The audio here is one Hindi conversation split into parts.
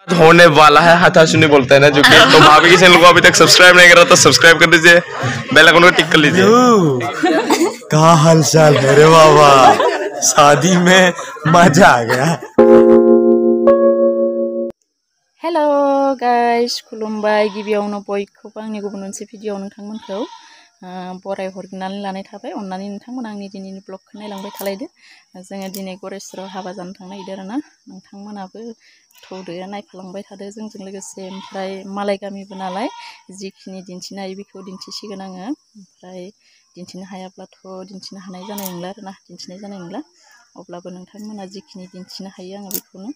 होने वाला है हाथासुनी बोलते हैं ना जो कि तो भाभी के चैनल को अभी तक सब्सक्राइब नहीं करा तो सब्सक्राइब कर दीजिए, बेल आइकन को टिक कर लीजिए। क्या हाल चाल है रे बाबा, शादी में मजा आ गया। हेलो गाइस, खुलुमबाय। गिबियावनो बयखौबो आंनि गुबुन मोनसे भिडिअ नोंथांमोनखौ बराय हरनानै लानाय थाबाय। अन्नानै नोंथांमोना आंनि दिनैनि ब्लगखौ नायलांबाय थालायदो। जोङो दिनै गरेस्वराव हाबा जानो थांनो नागिरदों आरोना, नोंथांमोनाबो थौदो नायफालांबाय थादो जोंजों लोगोसे। ओमफ्राय मालाय गामिबो नालाय जिखिनि दिन्थिनो हायो बेखौ दिन्थिसिगोन आङो। ओमफ्राय दिन्थिनो हायाब्लाथ' दिन्थिनो हानाय जानाय नंला आरोना, दिन्थिनाय जानाय नंला। अब्लाबो नोंथांमोना जिखिनि दिन्थिनो हायो आङो बेखौनो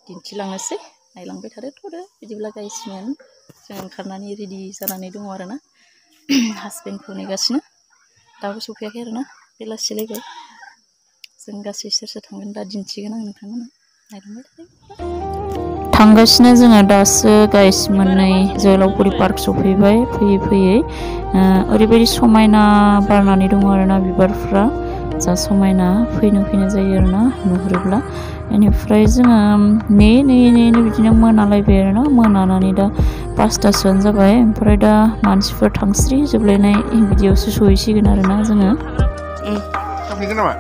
दिन्थिलांनोसै। नायलांबाय थादो थौदो। बिदिब्ला गाइसमोन जों ओंखारनानै रेडि जानानै दङ आरोना, हासबेन्डखौ नेगासिनो। दाबो सफैयाखै आरोना, बेलासिलायबाय। जों गासै सोर सोर थांगोन दा दिन्थिगोन आं नोंथांमोना, नायलांबाय थादो। थांगासिनो जोङो दासो गाइस मोननै जोहोलावफुरि पार्क सफैबाय। फैयै फैयै ओरैबायदि समायना बारनानै दङ आरोना बिबारफ्रा, जा समायना फैनो जायो आरोना नुहुरोब्ला। बेनिफ्राय जोङो नेयै बिदिनो मोनालायबाय आरोना, मोनानानै दा 5टासोआनो जाबाय। ओमफ्राय दा मानसिफोर थांस्रि जोबलायनाय बिदियावसो सहैसिगोन आरोना जोङो। सफैगोन नामा?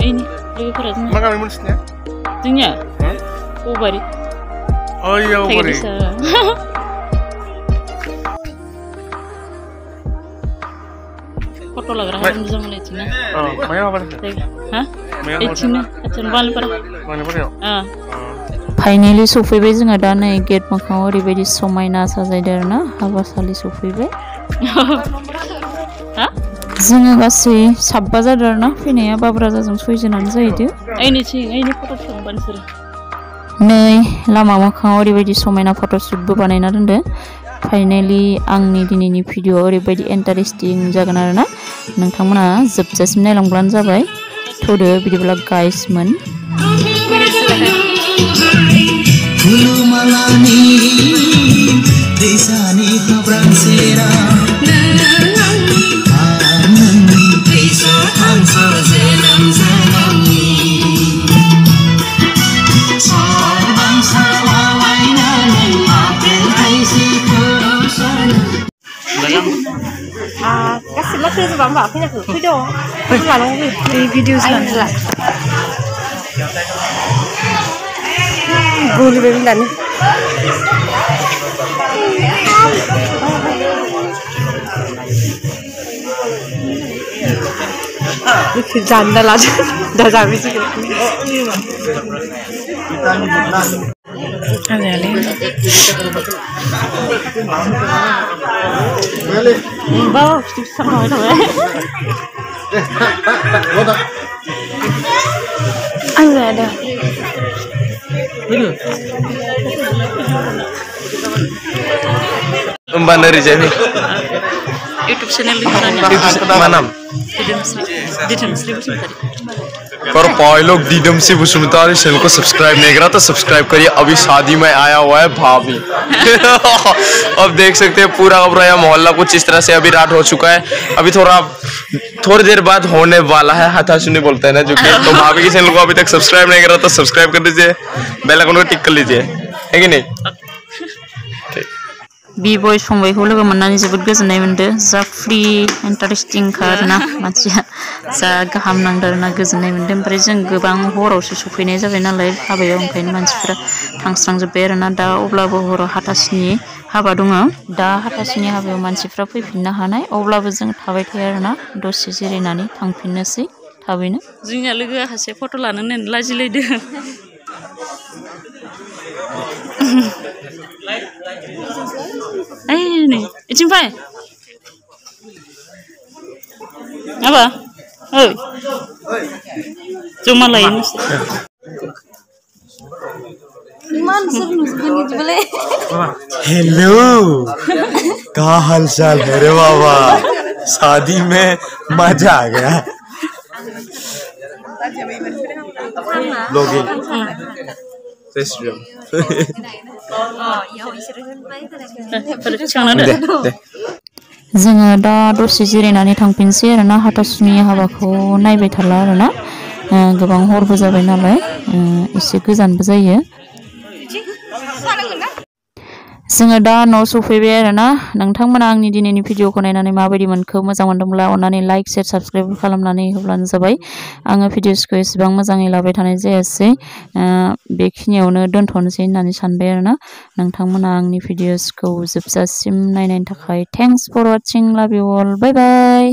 एनि लोगोफोरा मा गामि मोनसिनिया? जोंनिया औबारि। औबारि। फट' लाग्रा हाबा मोजां मोनो इथिंना। माया माबा हा? इथिंनो खाथियावनो बालिपारा। फाइनेलि सफैबाय जोङो दा नै गेट मोखाङाव। ओरैबायदि समायना साजायदों आरोना, हाबासालि सफैबाय। जोङो गासै 7 जादों आरोना फैनाया, बाब्राजाजों 6 जनानो जाहैदो। ओइनि फट' खेबबानो नोंसोरो। नै लामा मोखाङाव ओरैबायदि समायना फट'शुटबो बानायना दोनदो। फाइनेलि आंनि दिनैनि भिडिअ ओरैबायदि इन्टारेस्टिं जागोन आरोना, नोंथांमोना जोबजासिम नायलांब्लानो जाबाय। थौदो बिदिब्ला गाइसमोन। Kasih lah tu sebab mbak aku nak video. Aku malu ni video sana. Gulu bebilan. Janda lah, dah jadi sih. Bawa sama itu enggak ada. Mbak dari Jamie. YouTube channel mana? पर भाई लोग डीडमसी बुसुमतारी चैनल को सब्सक्राइब नहीं करा तो सब्सक्राइब करिए। अभी शादी में आया हुआ है भाभी। अब देख सकते हैं पूरा का मोहल्ला कुछ इस तरह से। अभी रात हो चुका है, अभी थोड़ी देर बाद होने वाला है हाथासुनी बोलते हैं ना जो कि तो भाभी के चैनल को अभी तक सब्सक्राइब नहीं करा तो सब्सक्राइब कर दीजिए, बेल आइकन को टिक कर लीजिए, है कि नहीं? बी-बय संबायखौ लोगो मोननानै जोबोद गोजोननाय मोनदों। जा फ्रि इन्टारेस्टिं आरोना, मानसिया जा गाहाम नांदों आरोना, गोजोननाय मोनदों। ओमफ्राय जों गोबां हरावसो सफैनाय जाबाय नालाय हाबायाव, ओंखायनो मानसिफोरा थांस्रांजोब्बाय आरोना। दा अब्लाबो हराव हाथासुनि हाबा दङ। दा हाथासुनि हाबायाव मानसिफ्रा फैफिननो हानाय, अब्लाबो जों थाबाय थायो आरोना, दसे जिरायनानै थांफिननोसै थाबैनो। जोंनिया लोगोआ सासे फट' लानो होननानै लाजिलायदों। Ini, izin pak? Apa? Oh, cuma lain. Hello, क्या हाल चाल है रे बाबा, शादी में मजा आ गया। लोगे जोङो दा दसे जिरायनानै थांफिनसै आरोना, हाथासुनि हाबाखौ नायबाय थाला आरोना, गोबां हरबो जाबाय नालाय, एसे गोजानबो जायो। जोङो दा न' सफैबाय आरोना नोंथांमोना आंनि दिनैनि भिडिअखौ नायनानै माबायदि मोनखो मोजां मोनदोंब्ला अन्नानै लाइक शेयार साबस्क्राइब खालामनानै होब्लानो जाबाय आङो भिडिअसखौ एसेबां मोजाङै लाबाय थानाय जायासै बेखिनियावनो दोनथ'नोसै होननानै सानबाय आरोना नोंथांमोना आंनि भिडिअसखौ जोबजासिम नायनायनि थाखाय थेंक्स फर वाचिं लाभ इउ अल बाय बाय